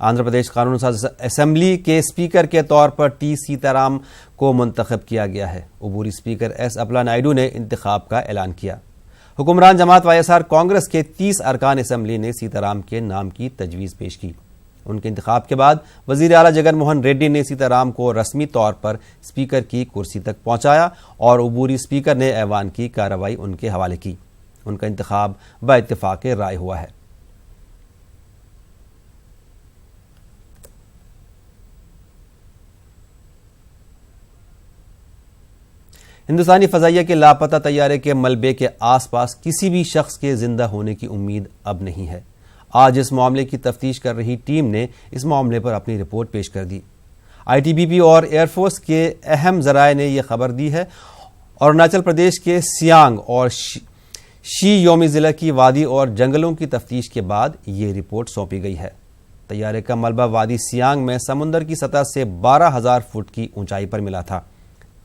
आंध्र प्रदेश कानून साज असेंबली के स्पीकर के तौर पर टी सीताराम को मुंतखब किया गया है। अबूरी स्पीकर एस अपला नायडू ने इंतखाब का ऐलान किया। हुक्मरान जमात वाईएसआर कांग्रेस के 30 अरकान असेंबली ने सीताराम के नाम की तजवीज़ पेश की। उनके इंतखाब के बाद वजीर आला जगन मोहन रेड्डी ने सीताराम को रस्मी तौर पर स्पीकर की कुर्सी तक पहुंचाया और अबूरी स्पीकर ने ऐवान की कार्रवाई उनके हवाले की। उनका इंतखाब बइत्तेफाक राय हुआ है। हिंदुस्तानी फजाइया के लापता तैयारे के मलबे के आसपास किसी भी शख्स के जिंदा होने की उम्मीद अब नहीं है। आज इस मामले की तफ्तीश कर रही टीम ने इस मामले पर अपनी रिपोर्ट पेश कर दी। आईटीबीपी और एयरफोर्स के अहम जराये ने यह खबर दी है। अरुणाचल प्रदेश के सियांग और शी योमी जिला की वादी और जंगलों की तफ्तीश के बाद ये रिपोर्ट सौंपी गई है। तैयारे का मलबा वादी सियांग में समुद्र की सतह से 12,000 फुट की ऊंचाई पर मिला था।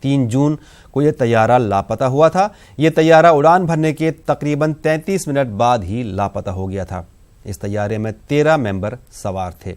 3 जून को यह तैयारा लापता हुआ था। यह तैयारा उड़ान भरने के तकरीबन 33 मिनट बाद ही लापता हो गया था। इस तैयारे में 13 मेंबर सवार थे।